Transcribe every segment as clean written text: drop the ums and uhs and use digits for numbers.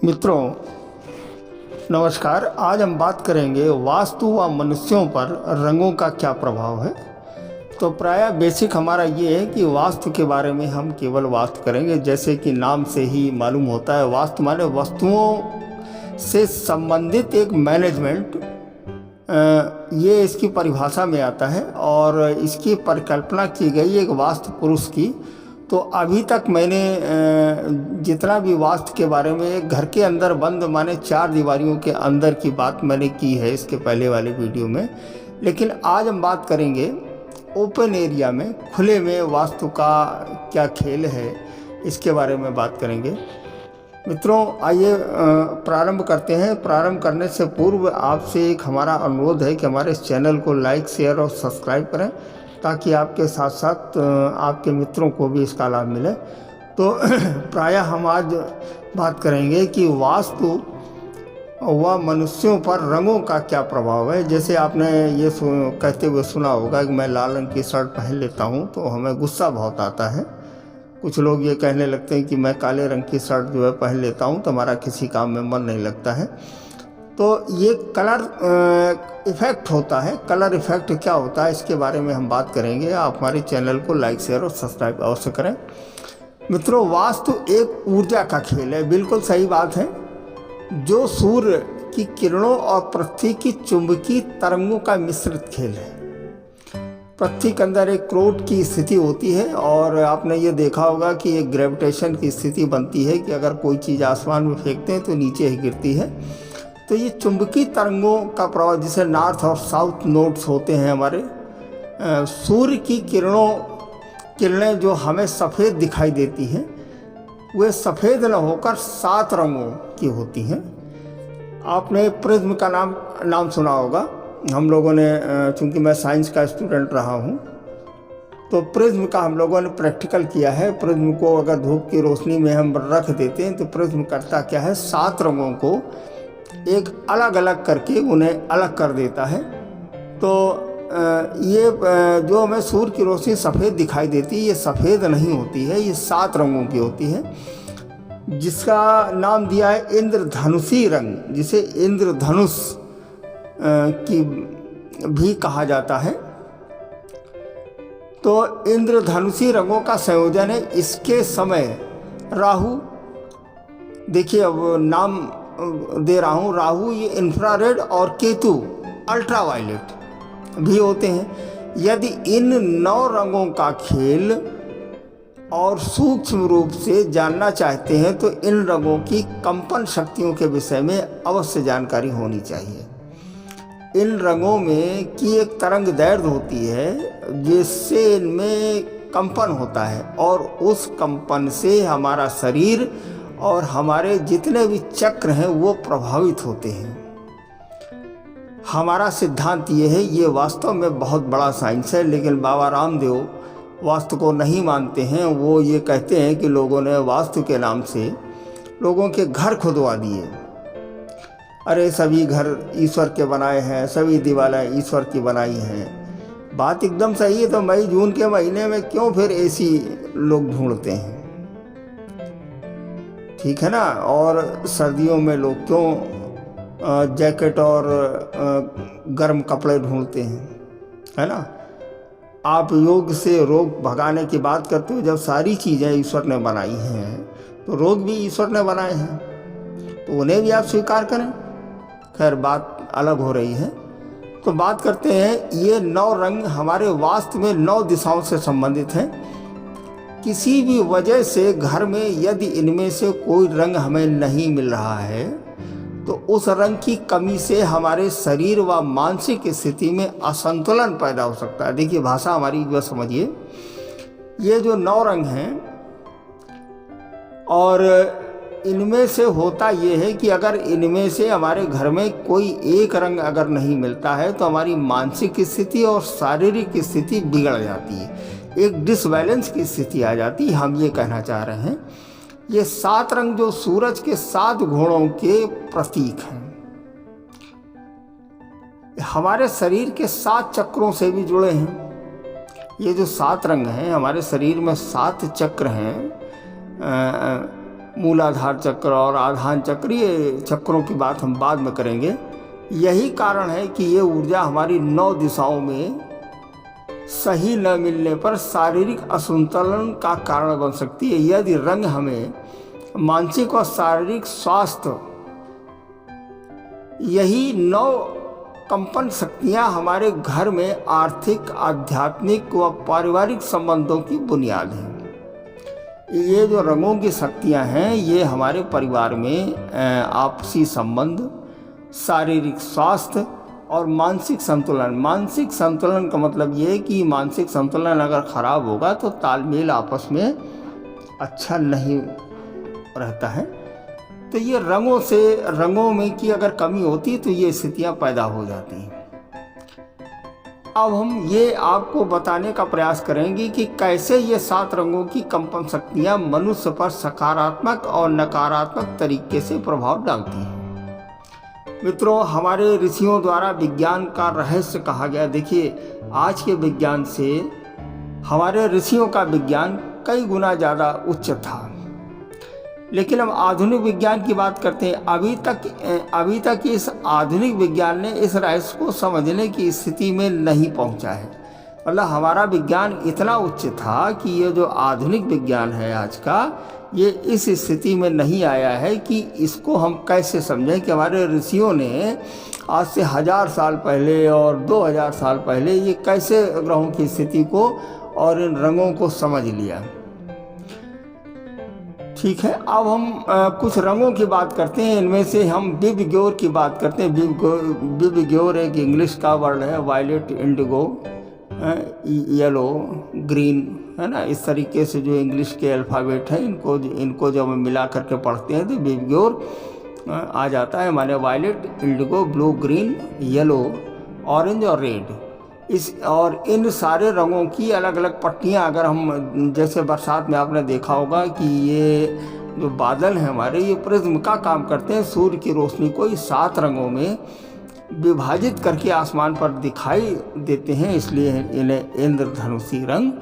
मित्रों नमस्कार। आज हम बात करेंगे वास्तु व मनुष्यों पर रंगों का क्या प्रभाव है। तो प्रायः बेसिक हमारा ये है कि वास्तु के बारे में हम केवल वास्तु करेंगे। जैसे कि नाम से ही मालूम होता है, वास्तु माने वस्तुओं से संबंधित एक मैनेजमेंट, ये इसकी परिभाषा में आता है और इसकी परिकल्पना की गई एक वास्तु पुरुष की। तो अभी तक मैंने जितना भी वास्तु के बारे में घर के अंदर बंद माने चार दीवारियों के अंदर की बात मैंने की है इसके पहले वाले वीडियो में, लेकिन आज हम बात करेंगे ओपन एरिया में, खुले में वास्तु का क्या खेल है, इसके बारे में बात करेंगे। मित्रों आइए प्रारंभ करते हैं। प्रारंभ करने से पूर्व आपसे एक हमारा अनुरोध है कि हमारे इस चैनल को लाइक, शेयर और सब्सक्राइब करें ताकि आपके साथ साथ आपके मित्रों को भी इसका लाभ मिले। तो प्रायः हम आज बात करेंगे कि वास्तु व मनुष्यों पर रंगों का क्या प्रभाव है। जैसे आपने ये कहते हुए सुना होगा कि मैं लाल रंग की शर्ट पहन लेता हूँ तो हमें गुस्सा बहुत आता है। कुछ लोग ये कहने लगते हैं कि मैं काले रंग की शर्ट जो है पहन लेता हूँ तो हमारा किसी काम में मन नहीं लगता है। तो ये कलर इफ़ेक्ट होता है। कलर इफ़ेक्ट क्या होता है इसके बारे में हम बात करेंगे। आप हमारे चैनल को लाइक, शेयर और सब्सक्राइब अवश्य करें। मित्रों वास्तु एक ऊर्जा का खेल है, बिल्कुल सही बात है, जो सूर्य की किरणों और पृथ्वी की चुंबकीय तरंगों का मिश्रित खेल है। पृथ्वी के अंदर एक क्रोट की स्थिति होती है और आपने ये देखा होगा कि एक ग्रेविटेशन की स्थिति बनती है कि अगर कोई चीज़ आसमान में फेंकते हैं तो नीचे ही गिरती है। तो ये चुंबकीय तरंगों का प्रभाव, जिसे नॉर्थ और साउथ नोड्स होते हैं हमारे, सूर्य की किरणें जो हमें सफ़ेद दिखाई देती हैं वे सफ़ेद न होकर 7 रंगों की होती हैं। आपने प्रिज्म का नाम सुना होगा। हम लोगों ने, चूँकि मैं साइंस का स्टूडेंट रहा हूँ, तो प्रिज्म का हम लोगों ने प्रैक्टिकल किया है। प्रिज्म को अगर धूप की रोशनी में हम रख देते हैं तो प्रिज्म करता क्या है, 7 रंगों को एक अलग अलग करके उन्हें अलग कर देता है। तो ये जो हमें सूर्य की रोशनी सफ़ेद दिखाई देती है, ये सफ़ेद नहीं होती है, ये 7 रंगों की होती है, जिसका नाम दिया है इंद्रधनुषी रंग, जिसे इंद्रधनुष की भी कहा जाता है। तो इंद्रधनुषी रंगों का संयोजन है। इसके समय राहु, देखिए अब नाम दे रहा हूँ, राहु ये इंफ्रारेड और केतु अल्ट्रावायलेट भी होते हैं। यदि इन 9 रंगों का खेल और सूक्ष्म रूप से जानना चाहते हैं तो इन रंगों की कंपन शक्तियों के विषय में अवश्य जानकारी होनी चाहिए। इन रंगों में की एक तरंग दैर्ध्य होती है जिससे इनमें कंपन होता है और उस कंपन से हमारा शरीर और हमारे जितने भी चक्र हैं वो प्रभावित होते हैं। हमारा सिद्धांत ये है, ये वास्तव में बहुत बड़ा साइंस है, लेकिन बाबा रामदेव वास्तु को नहीं मानते हैं। वो ये कहते हैं कि लोगों ने वास्तु के नाम से लोगों के घर खुदवा दिए। अरे सभी घर ईश्वर के बनाए हैं, सभी दीवारें ईश्वर की बनाई हैं। बात एकदम सही है। तो मई जून के महीने में क्यों फिर एसी लोग ढूंढते हैं, ठीक है ना? और सर्दियों में लोग क्यों जैकेट और गर्म कपड़े ढूंढते हैं, है ना? आप योग से रोग भगाने की बात करते हो। जब सारी चीज़ें ईश्वर ने बनाई हैं तो रोग भी ईश्वर ने बनाए हैं, तो उन्हें भी आप स्वीकार करें। खैर बात अलग हो रही है। तो बात करते हैं, ये 9 रंग हमारे वास्तु में 9 दिशाओं से संबंधित हैं। किसी भी वजह से घर में यदि इनमें से कोई रंग हमें नहीं मिल रहा है तो उस रंग की कमी से हमारे शरीर व मानसिक स्थिति में असंतुलन पैदा हो सकता है। देखिए भाषा हमारी जो समझिए, ये जो 9 रंग हैं और इनमें से होता ये है कि अगर इनमें से हमारे घर में कोई एक रंग अगर नहीं मिलता है तो हमारी मानसिक स्थिति और शारीरिक स्थिति बिगड़ जाती है, एक डिसबैलेंस की स्थिति आ जाती है। हम ये कहना चाह रहे हैं, ये 7 रंग जो सूरज के 7 घोड़ों के प्रतीक हैं, हमारे शरीर के 7 चक्रों से भी जुड़े हैं। ये जो 7 रंग हैं, हमारे शरीर में 7 चक्र हैं, मूलाधार चक्र और आधान चक्र, ये चक्रों की बात हम बाद में करेंगे। यही कारण है कि ये ऊर्जा हमारी 9 दिशाओं में सही न मिलने पर शारीरिक असंतुलन का कारण बन सकती है। यदि रंग हमें मानसिक और शारीरिक स्वास्थ्य, यही 9 कंपन शक्तियाँ हमारे घर में आर्थिक, आध्यात्मिक व पारिवारिक संबंधों की बुनियाद हैं। ये जो रंगों की शक्तियाँ हैं, ये हमारे परिवार में आपसी संबंध, शारीरिक स्वास्थ्य और मानसिक संतुलन। मानसिक संतुलन का मतलब ये है कि मानसिक संतुलन अगर खराब होगा तो तालमेल आपस में अच्छा नहीं रहता है। तो ये रंगों में की अगर कमी होती तो ये स्थितियाँ पैदा हो जाती हैं। अब हम ये आपको बताने का प्रयास करेंगे कि कैसे ये 7 रंगों की कंपन शक्तियाँ मनुष्य पर सकारात्मक और नकारात्मक तरीके से प्रभाव डालती हैं। मित्रों, हमारे ऋषियों द्वारा विज्ञान का रहस्य कहा गया। देखिए, आज के विज्ञान से हमारे ऋषियों का विज्ञान कई गुना ज़्यादा उच्च था। लेकिन हम आधुनिक विज्ञान की बात करते हैं। अभी तक इस आधुनिक विज्ञान ने इस रहस्य को समझने की स्थिति में नहीं पहुंचा है। मतलब हमारा विज्ञान इतना उच्च था कि ये जो आधुनिक विज्ञान है आज का, ये इस स्थिति में नहीं आया है कि इसको हम कैसे समझें कि हमारे ऋषियों ने आज से 1000 साल पहले और 2000 साल पहले ये कैसे ग्रहों की स्थिति को और इन रंगों को समझ लिया। ठीक है, अब हम कुछ रंगों की बात करते हैं। इनमें से हम विबग्योर की बात करते हैं। विबग्योर एक इंग्लिश का वर्ड है। वायलेट, इंडिगो, येलो, ग्रीन, है ना। इस तरीके से जो इंग्लिश के अल्फ़ाबेट हैं, इनको जब हम मिला करके पढ़ते हैं तो विबग्योर आ जाता है। माने violet, indigo, blue, green, yellow, orange और रेड। और इन सारे रंगों की अलग अलग पट्टियाँ, अगर हम जैसे बरसात में आपने देखा होगा कि ये जो बादल हैं हमारे, ये प्रिज्म का काम करते हैं। सूर्य की रोशनी को इस 7 रंगों में विभाजित करके आसमान पर दिखाई देते हैं, इसलिए इन्हें इंद्रधनुषी रंग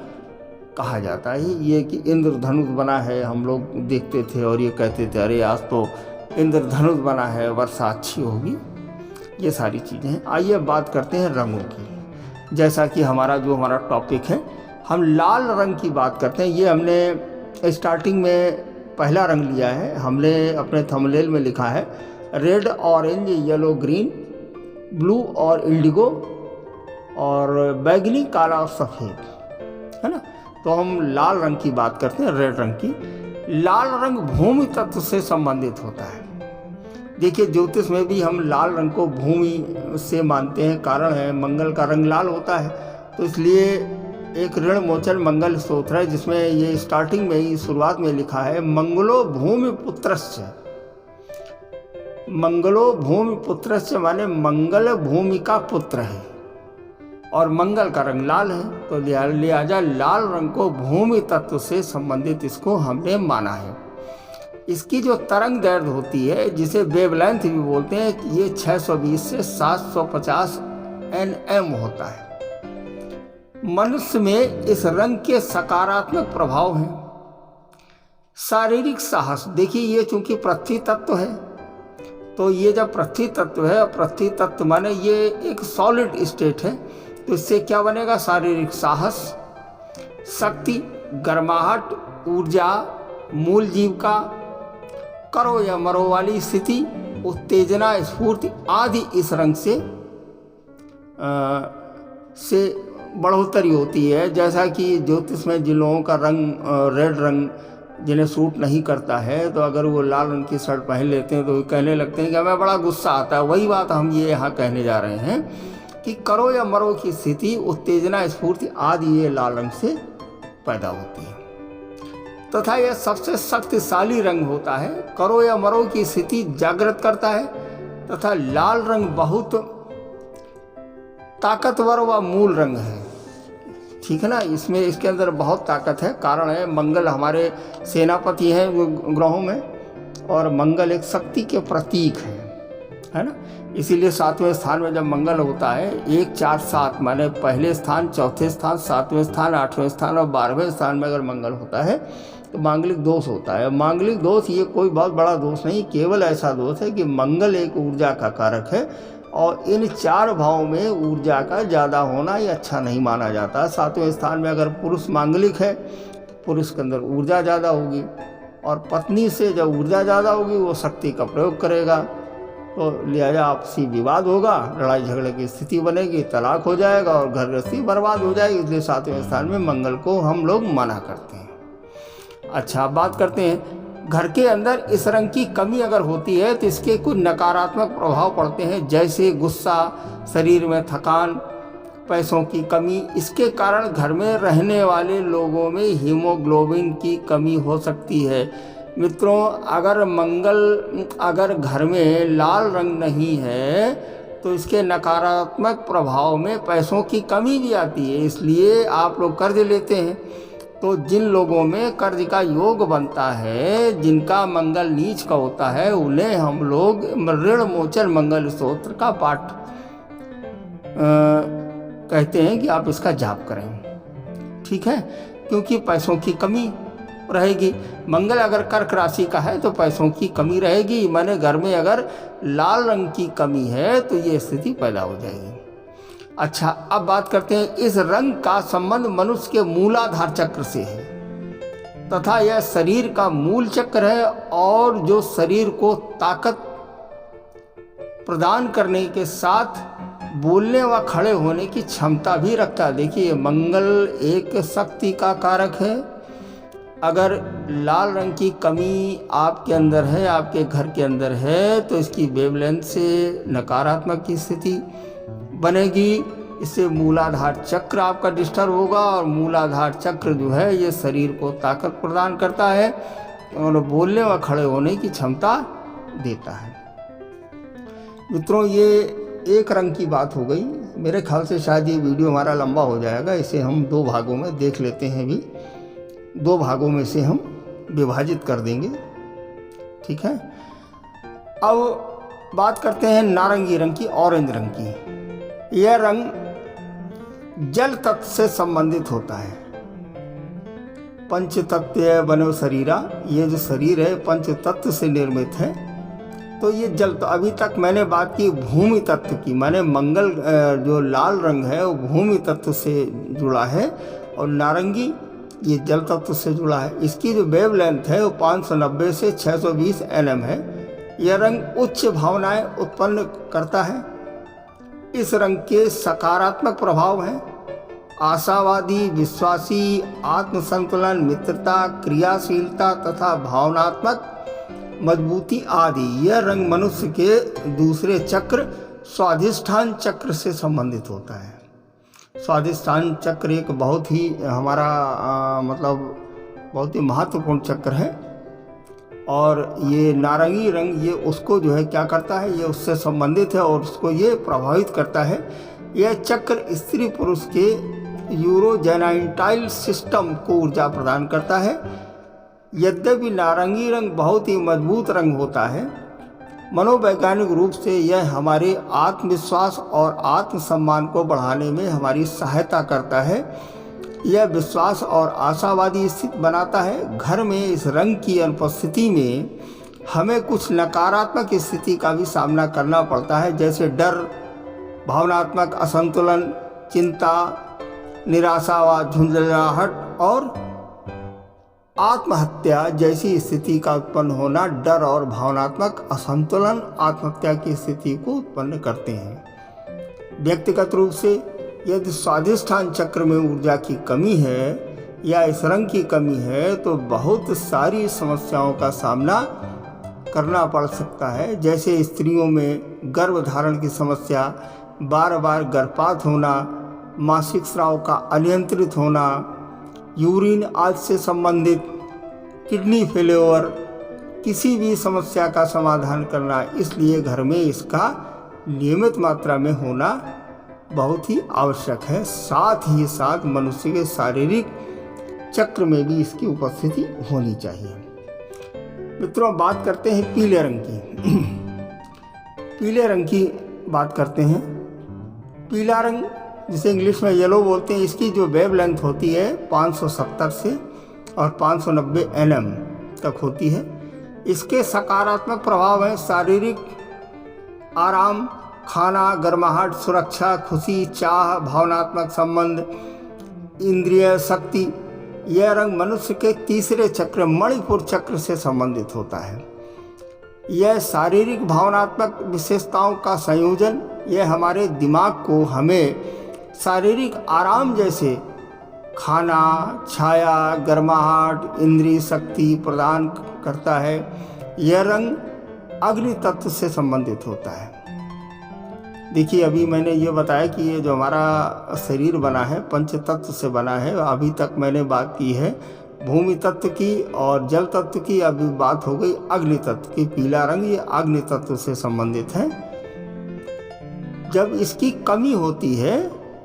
कहा जाता है। ये कि इंद्रधनुष बना है, हम लोग देखते थे और ये कहते थे अरे आज तो इंद्रधनुष बना है, वर्षा अच्छी होगी। ये सारी चीज़ें हैं। आइए बात करते हैं रंगों की। जैसा कि हमारा टॉपिक है, हम लाल रंग की बात करते हैं। ये हमने स्टार्टिंग में पहला रंग लिया है। हमने अपने थंबनेल में लिखा है red, orange, yellow, green, blue और इंडिगो और बैगनी, काला और सफ़ेद, है ना। तो हम लाल रंग की बात करते हैं, रेड रंग की। लाल रंग भूमि तत्व से संबंधित होता है। देखिए, ज्योतिष में भी हम लाल रंग को भूमि से मानते हैं। कारण है, मंगल का रंग लाल होता है, तो इसलिए एक ऋण मोचन मंगल स्तोत्र है जिसमें ये स्टार्टिंग में ही शुरुआत में लिखा है मंगलो भूमि पुत्रस्य। मंगलो भूमि पुत्रस्य माने मंगल भूमि का पुत्र है और मंगल का रंग लाल है, तो लिहाजा लाल रंग को भूमि तत्व से संबंधित इसको हमने माना है। इसकी जो तरंग दैर्घ्य होती है, जिसे वेवलेंथ भी बोलते हैं, ये 620 से 750 nm होता है। मनुष्य में इस रंग के सकारात्मक प्रभाव हैं। शारीरिक साहस, देखिए ये चूंकि पृथ्वी तत्व है, तो ये जब पृथ्वी तत्व है, पृथ्वी तत्व माने ये एक सॉलिड स्टेट है, तो इससे क्या बनेगा? शारीरिक साहस, शक्ति, गर्माहट, ऊर्जा, मूल जीविका, करो या मरो वाली स्थिति, उत्तेजना, स्फूर्ति आदि इस रंग से बढ़ोतरी होती है। जैसा कि ज्योतिष में जिन लोगों का रंग रेड रंग जिन्हें सूट नहीं करता है, तो अगर वो लाल रंग की शर्ट पहन लेते हैं तो वो कहने लगते हैं कि हमें बड़ा गुस्सा आता है। वही बात हम ये यहाँ कहने जा रहे हैं कि करो या मरो की स्थिति, उत्तेजना, स्फूर्ति आदि ये लाल रंग से पैदा होती है। तथा यह सबसे शक्तिशाली रंग होता है। करो या मरो की स्थिति जागृत करता है तथा लाल रंग बहुत ताकतवर व मूल रंग है। ठीक है ना, इसके अंदर बहुत ताकत है। कारण है, मंगल हमारे सेनापति हैं ग्रहों में, और मंगल एक शक्ति के प्रतीक है। है ना। इसीलिए 7वें स्थान में जब मंगल होता है 1 4 7 माने पहले स्थान, चौथे स्थान, 7वें स्थान, 8वें स्थान और 12वें स्थान में अगर मंगल होता है तो मांगलिक दोष होता है। मांगलिक दोष ये कोई बहुत बड़ा दोष नहीं, केवल ऐसा दोष है कि मंगल एक ऊर्जा का कारक है और इन 4 भावों में ऊर्जा का ज़्यादा होना ये अच्छा नहीं माना जाता। 7वें स्थान में अगर पुरुष मांगलिक है तो पुरुष के अंदर ऊर्जा ज़्यादा होगी और पत्नी से जब ऊर्जा ज़्यादा होगी वो शक्ति का प्रयोग करेगा, तो लिहाजा आपसी विवाद होगा, लड़ाई झगड़े की स्थिति बनेगी, तलाक हो जाएगा और घर गृहस्थी बर्बाद हो जाएगी। इसलिए 7वें स्थान में मंगल को हम लोग मना करते हैं। अच्छा, बात करते हैं घर के अंदर इस रंग की कमी अगर होती है तो इसके कुछ नकारात्मक प्रभाव पड़ते हैं, जैसे गुस्सा, शरीर में थकान, पैसों की कमी। इसके कारण घर में रहने वाले लोगों में हीमोग्लोबिन की कमी हो सकती है। मित्रों, अगर घर में लाल रंग नहीं है तो इसके नकारात्मक प्रभाव में पैसों की कमी भी आती है। इसलिए आप लोग कर्ज लेते हैं तो जिन लोगों में कर्ज का योग बनता है, जिनका मंगल नीच का होता है, उन्हें हम लोग ऋण मोचन मंगल स्तोत्र का पाठ कहते हैं कि आप इसका जाप करें, ठीक है, क्योंकि पैसों की कमी रहेगी। मंगल अगर कर्क राशि का है तो पैसों की कमी रहेगी, माने घर में अगर लाल रंग की कमी है तो ये स्थिति पैदा हो जाएगी। अच्छा, अब बात करते हैं, इस रंग का संबंध मनुष्य के मूलाधार चक्र से है तथा यह शरीर का मूल चक्र है और जो शरीर को ताकत प्रदान करने के साथ बोलने व खड़े होने की क्षमता भी रखता है। देखिए, मंगल एक शक्ति का कारक है। अगर लाल रंग की कमी आपके अंदर है, आपके घर के अंदर है, तो इसकी वेवलेंथ से नकारात्मक की स्थिति बनेगी। इससे मूलाधार चक्र आपका डिस्टर्ब होगा और मूलाधार चक्र जो है ये शरीर को ताकत प्रदान करता है और बोलने व खड़े होने की क्षमता देता है। मित्रों, ये एक रंग की बात हो गई। मेरे ख्याल से शायद ये वीडियो हमारा लंबा हो जाएगा, इसे हम 2 भागों में देख लेते हैं। भी 2 भागों में से हम विभाजित कर देंगे, ठीक है। अब बात करते हैं नारंगी रंग की, ऑरेंज रंग की। यह रंग जल तत्व से संबंधित होता है। पंच तत्व बनो शरीरा, ये जो शरीर है पंच तत्व से निर्मित है। तो ये जल, तो अभी तक मैंने बात की भूमि तत्व की, माने मंगल जो लाल रंग है वो भूमि तत्व से जुड़ा है और नारंगी ये जल तत्व से जुड़ा है। इसकी जो वेवलेंथ है वो 590 से 620 nm है। यह रंग उच्च भावनाएं उत्पन्न करता है। इस रंग के सकारात्मक प्रभाव हैं आशावादी, विश्वासी, आत्मसंतुलन, मित्रता, क्रियाशीलता तथा भावनात्मक मजबूती आदि। यह रंग मनुष्य के दूसरे चक्र स्वाधिष्ठान चक्र से संबंधित होता है। स्वाधिष्ठान चक्र एक बहुत ही हमारा बहुत ही महत्वपूर्ण चक्र है और ये नारंगी रंग ये उसको जो है क्या करता है, ये उससे संबंधित है और उसको ये प्रभावित करता है। यह चक्र स्त्री पुरुष के यूरोजेनाइटाइल सिस्टम को ऊर्जा प्रदान करता है। यद्यपि नारंगी रंग बहुत ही मजबूत रंग होता है, मनोवैज्ञानिक रूप से यह हमारे आत्मविश्वास और आत्मसम्मान को बढ़ाने में हमारी सहायता करता है। यह विश्वास और आशावादी स्थिति बनाता है। घर में इस रंग की अनुपस्थिति में हमें कुछ नकारात्मक स्थिति का भी सामना करना पड़ता है, जैसे डर, भावनात्मक असंतुलन, चिंता, निराशा व झुंझलाहट और आत्महत्या जैसी स्थिति का उत्पन्न होना। डर और भावनात्मक असंतुलन आत्महत्या की स्थिति को उत्पन्न करते हैं। व्यक्तिगत रूप से यदि स्वाधिष्ठान चक्र में ऊर्जा की कमी है या इस रंग की कमी है तो बहुत सारी समस्याओं का सामना करना पड़ सकता है, जैसे स्त्रियों में गर्भधारण की समस्या, बार बार गर्भपात होना, मासिक स्राव का अनियंत्रित होना, यूरिन आदि से संबंधित किडनी फेल्योर, किसी भी समस्या का समाधान करना। इसलिए घर में इसका नियमित मात्रा में होना बहुत ही आवश्यक है। साथ ही साथ मनुष्य के शारीरिक चक्र में भी इसकी उपस्थिति होनी चाहिए। मित्रों, बात करते हैं पीले रंग की। पीले रंग की बात करते हैं। पीला रंग जिसे इंग्लिश में येलो बोलते हैं, इसकी जो वेव लेंथ होती है 570 से और 590 nm तक होती है। इसके सकारात्मक प्रभाव हैं शारीरिक आराम, खाना, गर्माहट, सुरक्षा, खुशी, चाह, भावनात्मक संबंध, इंद्रिय शक्ति। यह रंग मनुष्य के तीसरे चक्र मणिपुर चक्र से संबंधित होता है। यह शारीरिक भावनात्मक विशेषताओं का संयोजन, यह हमारे दिमाग को हमें शारीरिक आराम जैसे खाना, छाया, गर्माहट, इंद्रिय शक्ति प्रदान करता है। यह रंग अग्नि तत्व से संबंधित होता है। देखिए, अभी मैंने ये बताया कि ये जो हमारा शरीर बना है पंच तत्व से बना है। अभी तक मैंने बात की है भूमि तत्व की और जल तत्व की, अभी बात हो गई अग्नि तत्व की। पीला रंग ये अग्नि तत्व से संबंधित है। जब इसकी कमी होती है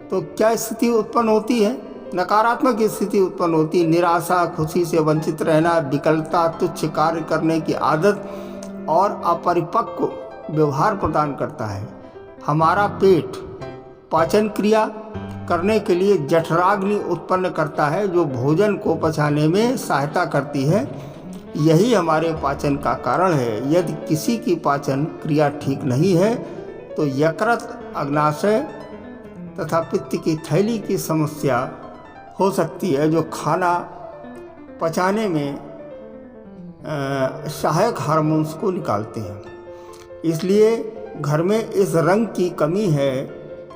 तो क्या स्थिति उत्पन्न होती है? नकारात्मक स्थिति उत्पन्न होती है। निराशा, खुशी से वंचित रहना, विकलता, तुच्छ कार्य करने की आदत और अपरिपक्व व्यवहार प्रदान करता है। हमारा पेट पाचन क्रिया करने के लिए जठराग्नि उत्पन्न करता है, जो भोजन को पचाने में सहायता करती है। यही हमारे पाचन का कारण है। यदि किसी की पाचन क्रिया ठीक नहीं है तो यकृत, अग्नाशय तथा पित्त की थैली की समस्या हो सकती है, जो खाना पचाने में सहायक हार्मोन्स को निकालते हैं। इसलिए घर में इस रंग की कमी है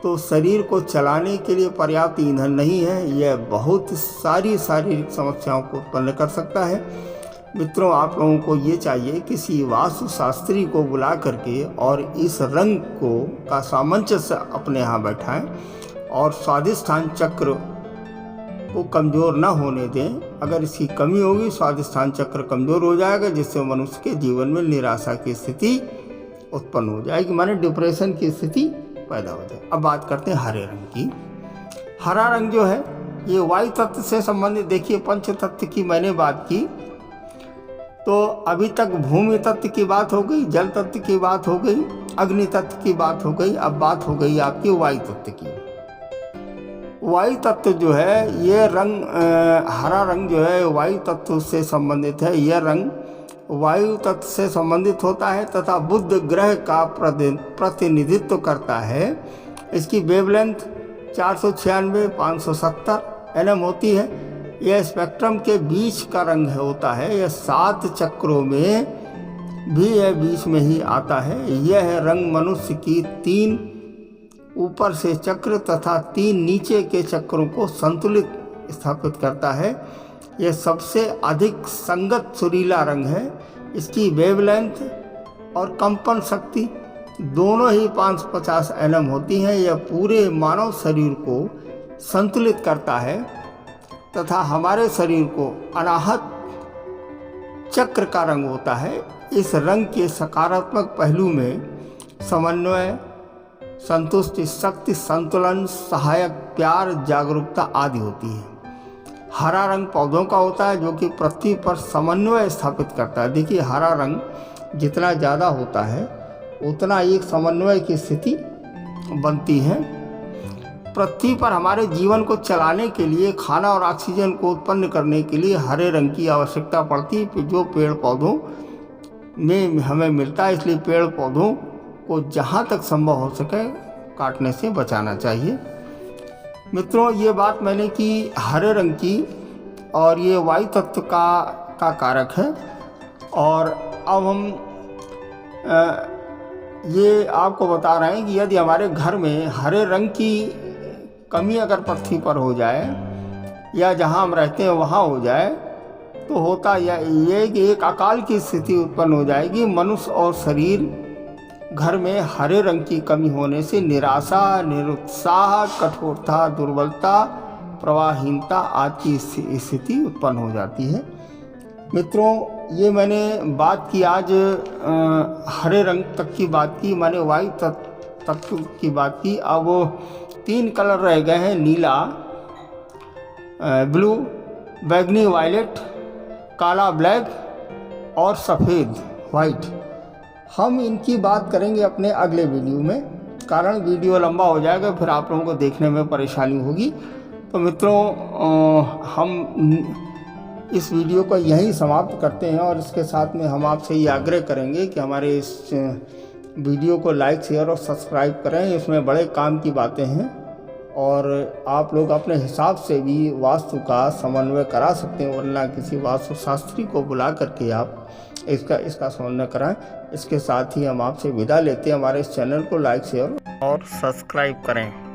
तो शरीर को चलाने के लिए पर्याप्त ईंधन नहीं है। यह बहुत सारी शारीरिक समस्याओं को उत्पन्न कर सकता है। मित्रों, आप लोगों को ये चाहिए किसी वास्तुशास्त्री को बुला करके और इस रंग को का सामंजस्य अपने यहाँ बैठाएं और स्वादिष्ठान चक्र को कमज़ोर न होने दें। अगर इसकी कमी होगी स्वादिष्ठान चक्र कमज़ोर हो जाएगा, जिससे मनुष्य के जीवन में निराशा की स्थिति उत्पन्न हो जाएगी, माने डिप्रेशन की स्थिति पैदा हो जाए। अब बात करते हैं हरे रंग की। हरा रंग जो है ये वायु तत्व से संबंधित। देखिए, पंच तत्व की मैंने बात की तो अभी तक भूमि तत्व की बात हो गई, जल तत्व की बात हो गई, अग्नि तत्व की बात हो गई। अब बात हो गई आपकी वायु तत्व की। वायु तत्व जो है ये रंग हरा रंग जो है वायु तत्व से संबंधित है। यह रंग वायु तत्व से संबंधित होता है तथा बुध ग्रह का प्रतिनिधित्व करता है। इसकी वेवलेंथ 496-570 nm होती है। यह स्पेक्ट्रम के बीच का रंग होता है। यह 7 चक्रों में भी यह बीच में ही आता है। यह रंग मनुष्य की 3 ऊपर से चक्र तथा 3 नीचे के चक्रों को संतुलित स्थापित करता है। यह सबसे अधिक संगत सुरीला रंग है। इसकी वेवलेंथ और कंपन शक्ति दोनों ही 550 nm होती हैं। यह पूरे मानव शरीर को संतुलित करता है तथा हमारे शरीर को अनाहत चक्र का रंग होता है। इस रंग के सकारात्मक पहलू में समन्वय, संतुष्टि, शक्ति, संतुलन, सहायक, प्यार, जागरूकता आदि होती है। हरा रंग पौधों का होता है जो कि पृथ्वी पर समन्वय स्थापित करता है। देखिए, हरा रंग जितना ज़्यादा होता है उतना एक समन्वय की स्थिति बनती है। पृथ्वी पर हमारे जीवन को चलाने के लिए, खाना और ऑक्सीजन को उत्पन्न करने के लिए हरे रंग की आवश्यकता पड़ती है, जो पेड़ पौधों में हमें मिलता है। इसलिए पेड़ पौधों को जहाँ तक संभव हो सके काटने से बचाना चाहिए। मित्रों, ये बात मैंने की हरे रंग की और ये वायु तत्व का कारक है। और अब हम ये आपको बता रहे हैं कि यदि हमारे घर में हरे रंग की कमी अगर पृथ्वी पर हो जाए या जहाँ हम रहते हैं वहाँ हो जाए तो होता ये कि एक अकाल की स्थिति उत्पन्न हो जाएगी। मनुष्य और शरीर घर में हरे रंग की कमी होने से निराशा, निरुत्साह, कठोरता, दुर्बलता, प्रवाहहीनता आदि की स्थिति उत्पन्न हो जाती है। मित्रों, ये मैंने बात की आज हरे रंग तक की बात की, मैंने वायु तत्व की बात की। अब 3 कलर रह गए हैं, नीला, ब्लू, बैगनी वायलेट, काला ब्लैक और सफ़ेद वाइट। हम इनकी बात करेंगे अपने अगले वीडियो में, कारण वीडियो लंबा हो जाएगा, फिर आप लोगों को देखने में परेशानी होगी। तो मित्रों, हम इस वीडियो को यहीं समाप्त करते हैं और इसके साथ में हम आपसे ये आग्रह करेंगे कि हमारे इस वीडियो को लाइक, शेयर और सब्सक्राइब करें। इसमें बड़े काम की बातें हैं और आप लोग अपने हिसाब से भी वास्तु का समन्वय करा सकते हैं, वरना किसी वास्तुशास्त्री को बुला करके आप इसका समन्वय कराएं। इसके साथ ही हम आपसे विदा लेते हैं। हमारे इस चैनल को लाइक, शेयर और सब्सक्राइब करें।